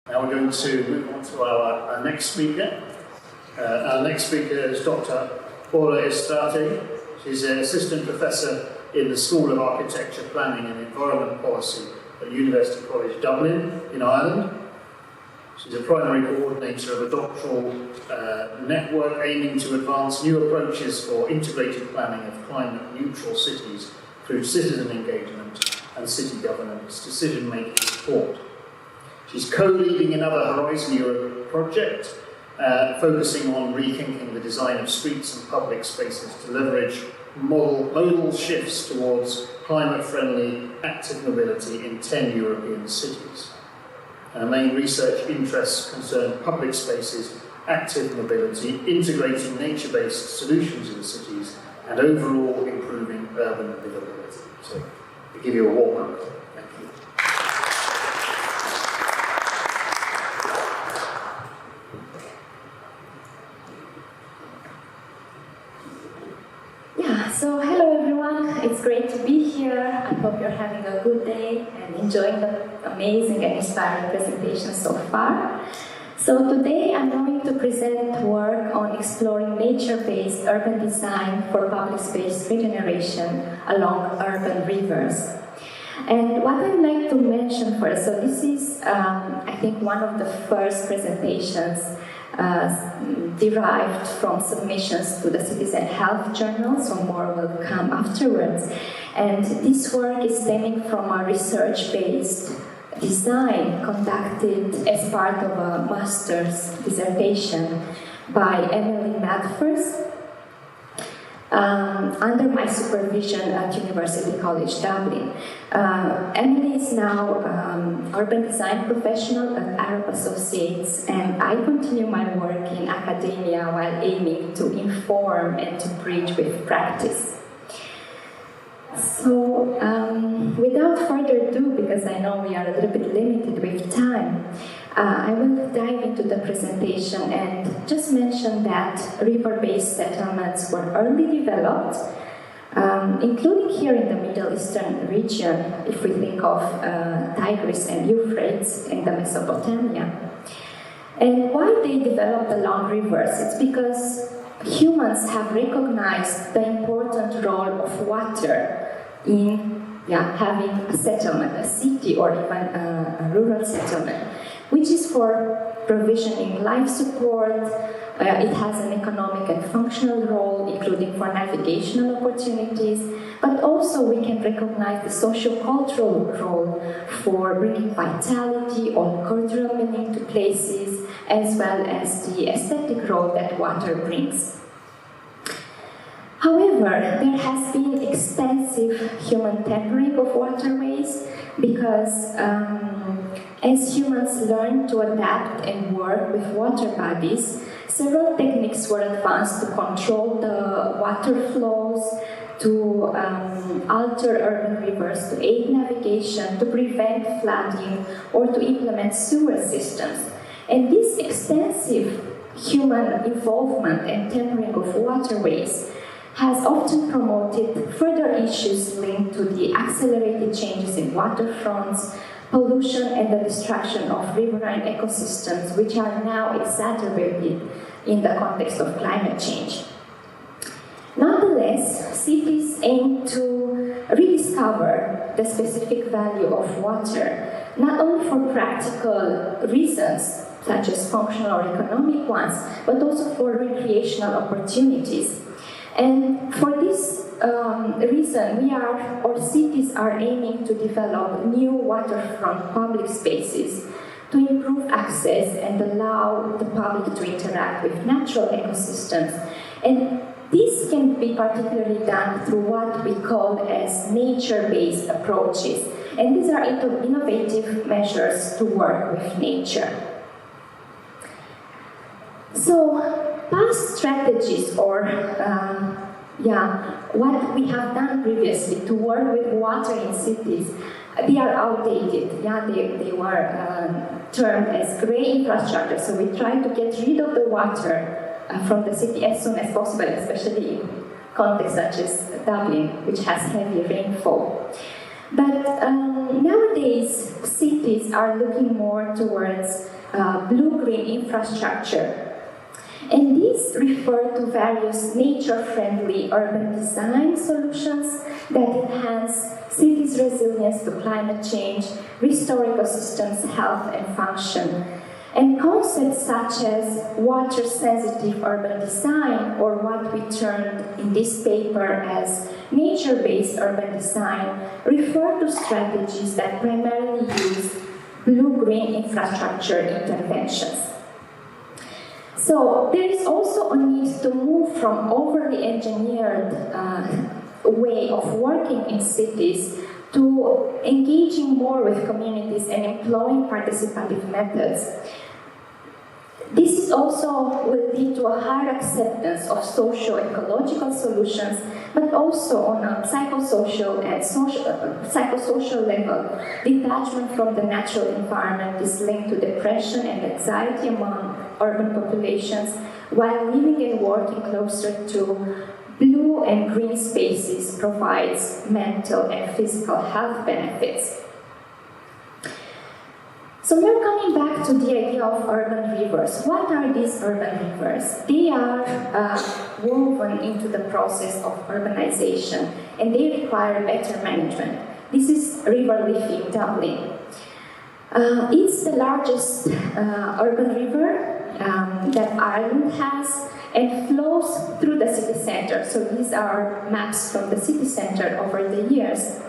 Now we're going to move on to our next speaker. Our next speaker is Dr. Aura Istrate. She's an assistant professor in the School of Architecture, Planning and Environment Policy at University College Dublin in Ireland. She's a primary coordinator of a doctoral network aiming to advance new approaches for integrated planning of climate-neutral cities through citizen engagement and city governance decision-making support. She's co-leading another Horizon Europe project, focusing on rethinking the design of streets and public spaces to leverage modal shifts towards climate-friendly active mobility in 10 European cities. Her main research interests concern public spaces, active mobility, integrating nature-based solutions in cities, and overall improving urban livability. So, to give you a warm welcome. Thank you. So hello everyone, it's great to be here. I hope you're having a good day and enjoying the amazing and inspiring presentation so far. So today I'm going to present work on exploring nature-based urban design for public space regeneration along urban rivers. And what I'd like to mention first, so this is I think one of the first presentations derived from submissions to the Citizen Health Journal, so more will come afterwards. And this work is stemming from a research-based design conducted as part of a master's dissertation by Emily Madfors under my supervision at University College Dublin. Emily is now urban design professional at Arab Associates, and I continue my work in academia while aiming to inform and to bridge with practice. So, without further ado, because I know we are a little bit limited with time, I will dive into the presentation and just mention that river-based settlements were early developed, including here in the Middle Eastern region, if we think of Tigris and Euphrates in the Mesopotamia. And why they developed along rivers? It's because humans have recognized the important role of water in having a settlement, a city or even a rural settlement, which is for provisioning life support. It has an economic and functional role, including for navigational opportunities, but also we can recognize the socio-cultural role for bringing vitality or cultural meaning to places, as well as the aesthetic role that water brings. However, there has been extensive human tampering of waterways because as humans learn to adapt and work with water bodies, several techniques were advanced to control the water flows, to alter urban rivers, to aid navigation, to prevent flooding, or to implement sewer systems. And this extensive human involvement and tampering of waterways has often promoted further issues linked to the accelerated changes in waterfronts, pollution, and the destruction of riverine ecosystems, which are now exacerbated in the context of climate change. Nonetheless, cities aim to rediscover the specific value of water, not only for practical reasons, such as functional or economic ones, but also for recreational opportunities. And for this reason, cities are aiming to develop new waterfront public spaces to improve access and allow the public to interact with natural ecosystems. And this can be particularly done through what we call as nature-based approaches. And these are innovative measures to work with nature. So, past strategies or what we have done previously to work with water in cities, they are outdated. They were termed as grey infrastructure. So we try to get rid of the water from the city as soon as possible, especially in contexts such as Dublin, which has heavy rainfall. But nowadays, cities are looking more towards blue-green infrastructure. And these refer to various nature-friendly urban design solutions that enhance cities' resilience to climate change, restore ecosystems' health and function. And concepts such as water-sensitive urban design, or what we termed in this paper as nature-based urban design, refer to strategies that primarily use blue-green infrastructure interventions. So there is also a need to move from overly engineered way of working in cities to engaging more with communities and employing participative methods. This also will lead to a higher acceptance of socio-ecological solutions, but also on a psychosocial and psychosocial level. Detachment from the natural environment is linked to depression and anxiety among urban populations, while living and working closer to blue and green spaces provides mental and physical health benefits. So we're coming back to the idea of urban rivers. What are these urban rivers? They are woven into the process of urbanization, and they require better management. This is River Liffey in Dublin. It's the largest urban river that Ireland has and flows through the city center. So these are maps from the city center over the years.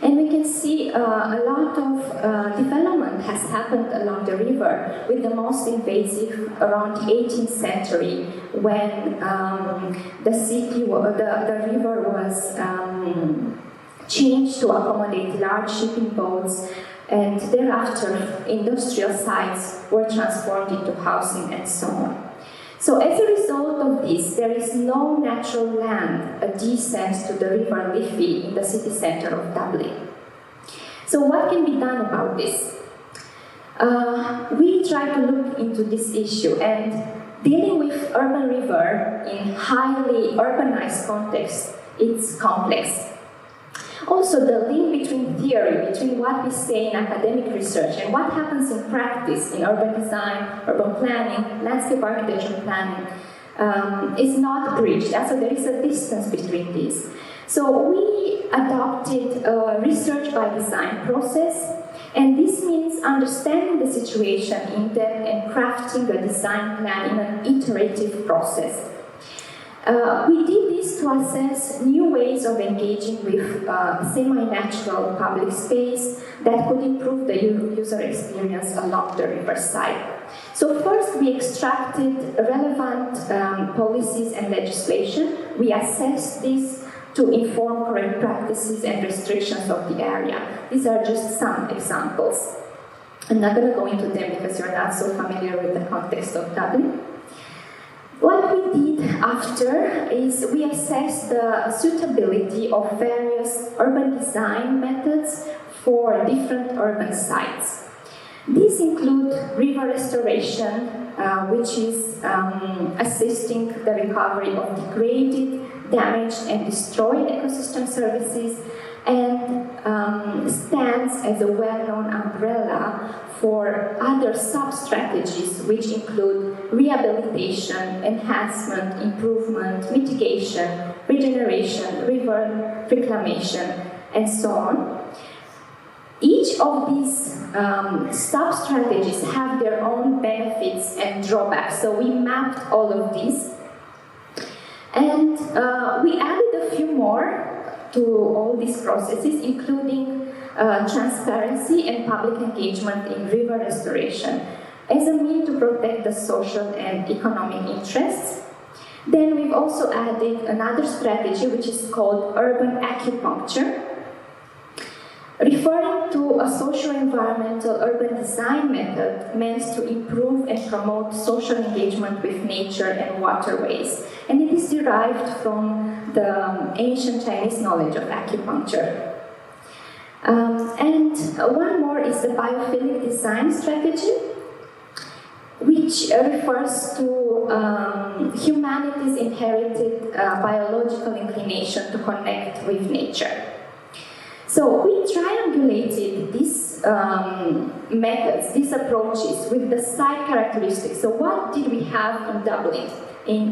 And we can see a lot of development has happened along the river, with the most invasive around the 18th century, when the river was changed to accommodate large shipping boats, and thereafter industrial sites were transformed into housing and so on. So as a result of this, there is no natural land adjacent to the River Liffey in the city center of Dublin. So what can be done about this? We try to look into this issue, and dealing with urban river in highly urbanized context, it's complex. Also, the link between theory, between what we say in academic research and what happens in practice in urban design, urban planning, landscape architecture planning, is not bridged. So there is a distance between these. So we adopted a research by design process, and this means understanding the situation in depth and crafting a design plan in an iterative process. We did this to assess new ways of engaging with semi-natural public space that could improve the user experience along the riverside. So first, we extracted relevant policies and legislation. We assessed this to inform correct practices and restrictions of the area. These are just some examples. I'm not going to go into them because you're not so familiar with the context of Dublin. What we did after is we assessed the suitability of various urban design methods for different urban sites. These include river restoration, which is assisting the recovery of degraded, damaged, and destroyed ecosystem services, and stands as a well-known umbrella for other sub-strategies, which include rehabilitation, enhancement, improvement, mitigation, regeneration, river reclamation, and so on. Each of these sub-strategies have their own benefits and drawbacks, so we mapped all of these. And we added a few more to all these processes, including transparency and public engagement in river restoration as a means to protect the social and economic interests. Then we've also added another strategy, which is called urban acupuncture, referring to a socio-environmental urban design method meant to improve and promote social engagement with nature and waterways. And it is derived from the ancient Chinese knowledge of acupuncture. And one more is the biophilic design strategy, which refers to humanity's inherited biological inclination to connect with nature. So we triangulated this methods, these approaches with the site characteristics. So what did we have in Dublin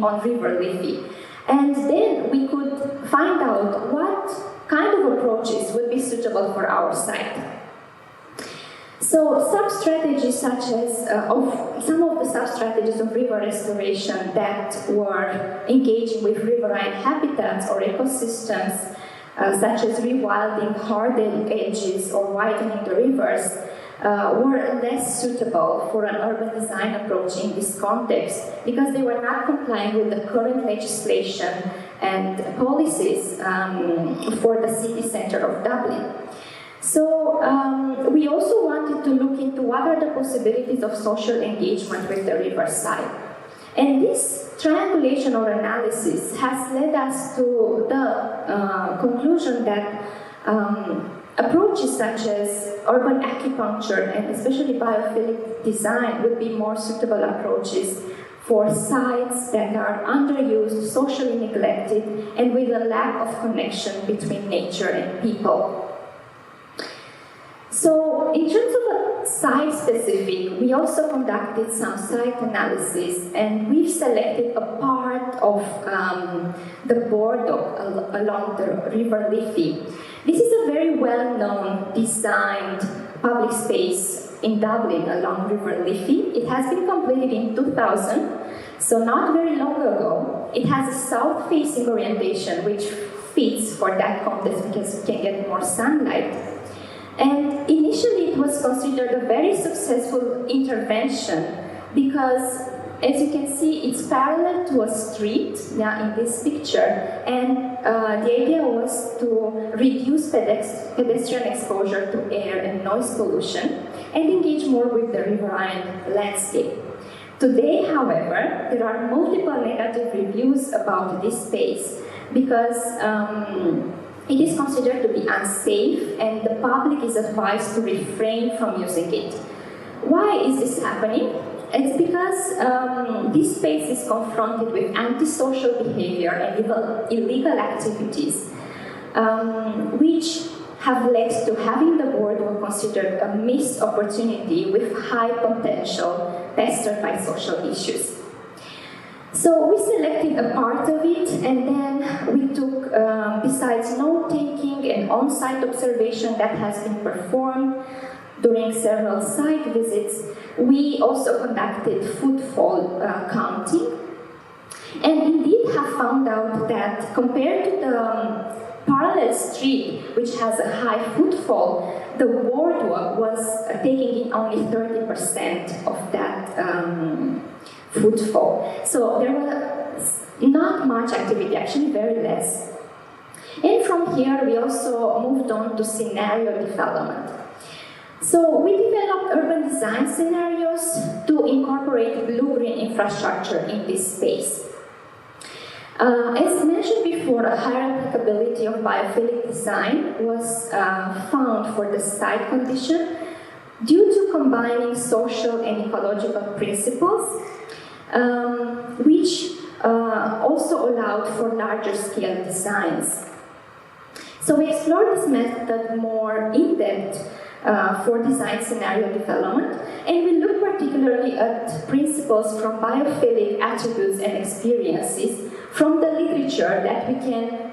on River Liffey? And then we could find out what kind of approaches would be suitable for our site. So sub-strategies such as, some of the sub-strategies of river restoration that were engaging with riverine habitats or ecosystems, such as rewilding hardened edges or widening the rivers, were less suitable for an urban design approach in this context because they were not complying with the current legislation and policies for the city center of Dublin. So we also wanted to look into what are the possibilities of social engagement with the riverside. And this triangulation or analysis has led us to the conclusion that approaches such as urban acupuncture and especially biophilic design would be more suitable approaches for sites that are underused, socially neglected, and with a lack of connection between nature and people. So, in terms of a site-specific, we also conducted some site analysis, and we've selected a part of the boardwalk along the River Liffey. This is a very well-known, designed public space in Dublin along River Liffey. It has been completed in 2000, so not very long ago. It has a south-facing orientation, which fits for that context because you can get more sunlight. And initially it was considered a very successful intervention because, as you can see, it's parallel to a street in this picture, and the idea was to reduce pedestrian exposure to air and noise pollution and engage more with the riverine landscape. Today, however, there are multiple negative reviews about this space because it is considered to be unsafe and the public is advised to refrain from using it. Why is this happening? It's because this space is confronted with antisocial behavior and illegal activities, which have led to having the boardwalk considered a missed opportunity with high potential pestered by social issues. So we selected a part of it, and then we took, besides note-taking and on-site observation that has been performed during several site visits, we also conducted footfall counting, and indeed have found out that compared to the parallel street, which has a high footfall, the boardwalk was taking in only 30% of that footfall. So there was not much activity, actually very less. And from here we also moved on to scenario development. So we developed urban design scenarios to incorporate blue-green infrastructure in this space. As mentioned before, a higher applicability of biophilic design was found for the site condition due to combining social and ecological principles, which also allowed for larger scale designs. So we explored this method more in depth for design scenario development, and we look particularly at principles from biophilic attributes and experiences from the literature that we can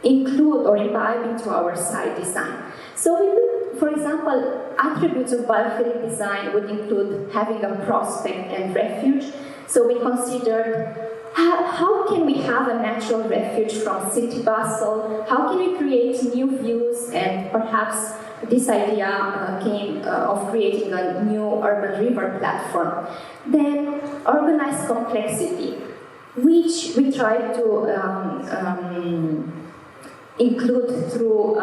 include or imbibe into our site design. So we look, for example, attributes of biophilic design would include having a prospect and refuge. So we considered how can we have a natural refuge from city bustle? How can we create new views? And perhaps this idea came of creating a new urban river platform. Then organized complexity, which we tried to include through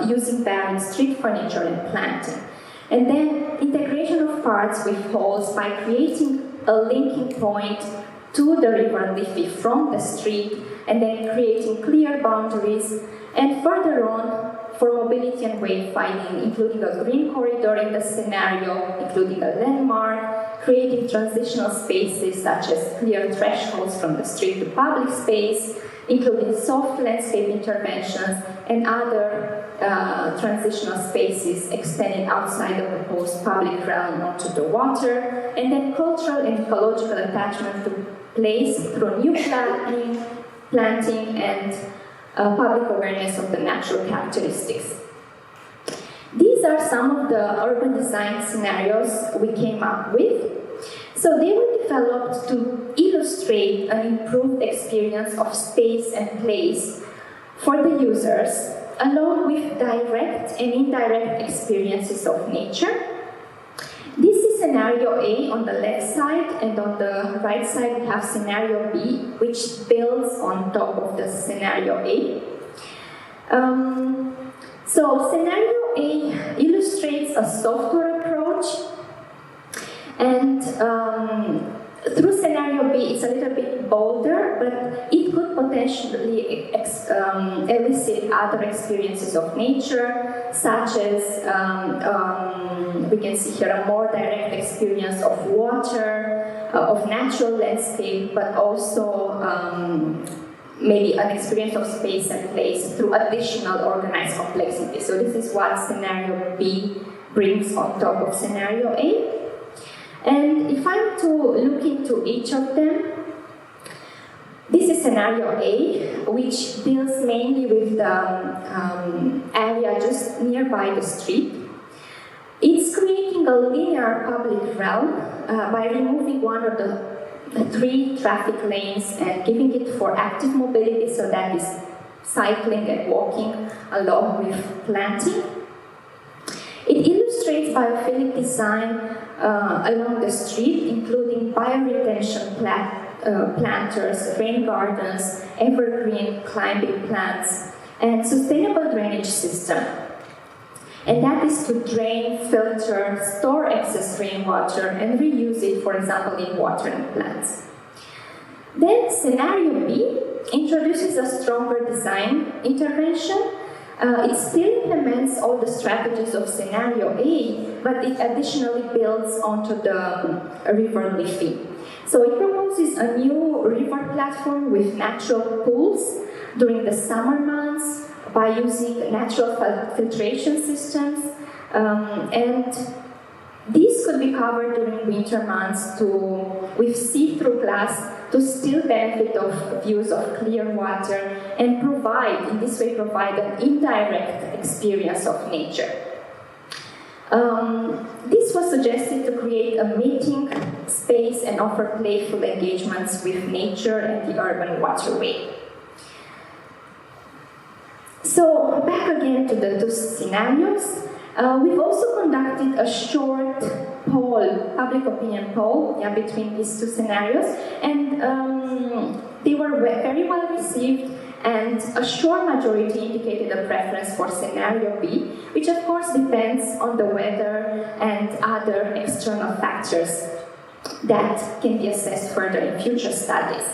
using varied street furniture and planting. And then integration of parts with holes by creating a linking point to the River Liffey from the street, and then creating clear boundaries, and further on for mobility and wayfinding, including a green corridor in the scenario, including a landmark, creating transitional spaces such as clear thresholds from the street to public space, including soft landscape interventions and other transitional spaces extending outside of the post-public realm onto the water, and then cultural and ecological attachment to place through new planting and public awareness of the natural characteristics. These are some of the urban design scenarios we came up with. So they were developed to illustrate an improved experience of space and place for the users, along with direct and indirect experiences of nature. This is scenario A on the left side, and on the right side we have scenario B, which builds on top of the scenario A. So scenario A illustrates a software approach, and through scenario B it's a little bit bolder, but it could potentially elicit other experiences of nature, such as we can see here a more direct experience of water, of natural landscape, but also maybe an experience of space and place through additional organized complexity. So this is what scenario B brings on top of scenario A. And if I'm to look into each of them, this is scenario A, which deals mainly with the area just nearby the street. It's creating a linear public realm by removing one of the 3 traffic lanes and giving it for active mobility, so that is cycling and walking along with planting. It illustrates biophilic design along the street, including bioretention planters, rain gardens, evergreen climbing plants, and sustainable drainage system. And that is to drain, filter, store excess rainwater, and reuse it, for example, in watering plants. Then scenario B introduces a stronger design intervention. It still implements all the strategies of scenario A, but it additionally builds onto the River Liffey. So it proposes a new river platform with natural pools during the summer months by using natural filtration systems, and these could be covered during winter months with see-through glass to still benefit of views of clear water and in this way provide an indirect experience of nature. This was suggested to create a meeting space and offer playful engagements with nature and the urban waterway. So back again to the 2 scenarios. We've also conducted a short poll, public opinion poll, between these 2 scenarios, and they were very well received, and a sure majority indicated a preference for scenario B, which of course depends on the weather and other external factors that can be assessed further in future studies.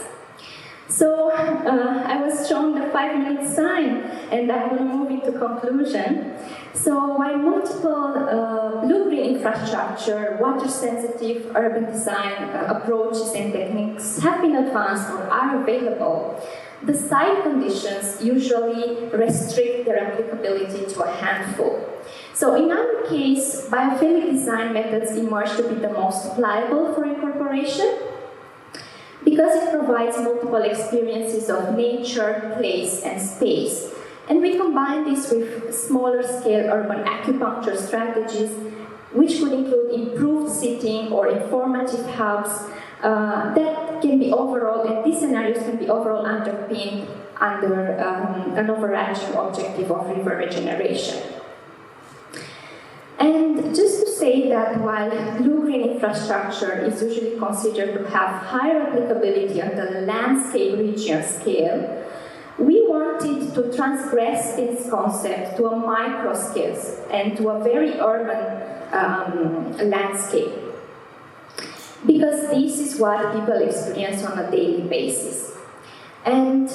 So I was shown the 5-minute sign, and I'm going to move into conclusion. So while multiple blue-green infrastructure, water-sensitive urban design approaches and techniques have been advanced or are available, the site conditions usually restrict their applicability to a handful. So in our case, biophilic design methods emerge to be the most pliable for incorporation, because it provides multiple experiences of nature, place, and space. And we combine this with smaller scale urban acupuncture strategies, which could include improved seating or informative hubs that can be overall, and these scenarios can be overall underpinned under an overarching objective of river regeneration. And just to say that while blue-green infrastructure is usually considered to have higher applicability on the landscape regional scale, we wanted to transgress this concept to a micro scale and to a very urban landscape, because this is what people experience on a daily basis. And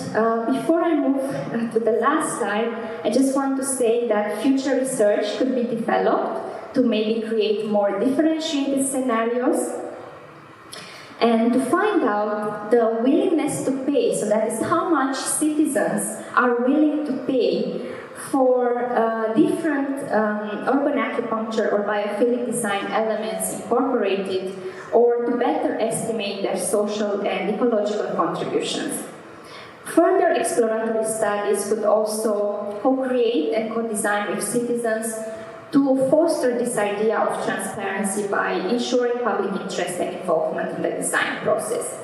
before I move to the last slide, I just want to say that future research could be developed to maybe create more differentiated scenarios and to find out the willingness to pay, so that is how much citizens are willing to pay for different urban acupuncture or biophilic design elements incorporated, or to better estimate their social and ecological contributions. Further exploratory studies could also co-create and co-design with citizens to foster this idea of transparency by ensuring public interest and involvement in the design process.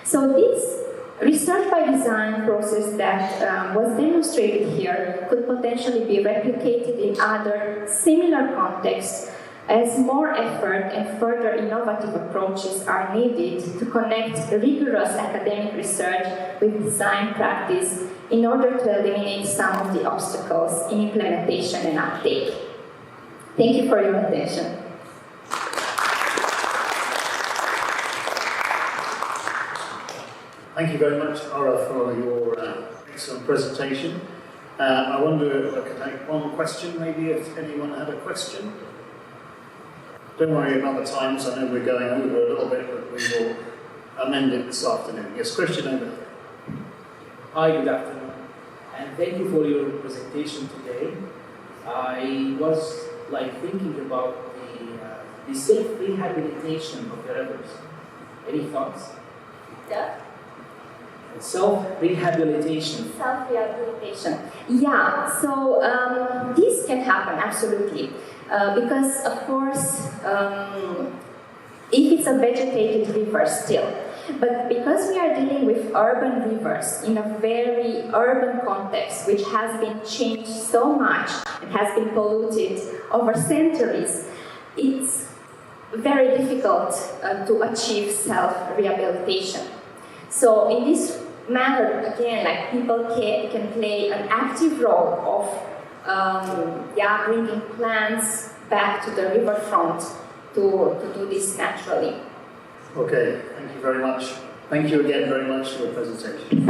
So this research by design process that was demonstrated here could potentially be replicated in other similar contexts as more effort and further innovative approaches are needed to connect rigorous academic research with design practice in order to eliminate some of the obstacles in implementation and uptake. Thank you for your attention. Thank you very much, Aura, for your excellent presentation. I wonder if I could take one question, maybe, if anyone had a question. Don't worry about the times, I know we're going over a little bit, but we will amend it this afternoon. Yes, question over there. Hi, good afternoon, and thank you for your presentation today. I was thinking about the self-rehabilitation of the rivers. Any thoughts? Yeah. Self-rehabilitation. Self-rehabilitation. Yeah, so this can happen, absolutely. Because, of course, if it's a vegetated river still, but because we are dealing with urban rivers in a very urban context, which has been changed so much and has been polluted over centuries, it's very difficult to achieve self-rehabilitation. So in this manner, again, people can play an active role of bringing plants back to the riverfront to do this naturally. Okay, thank you very much. Thank you again very much for your presentation.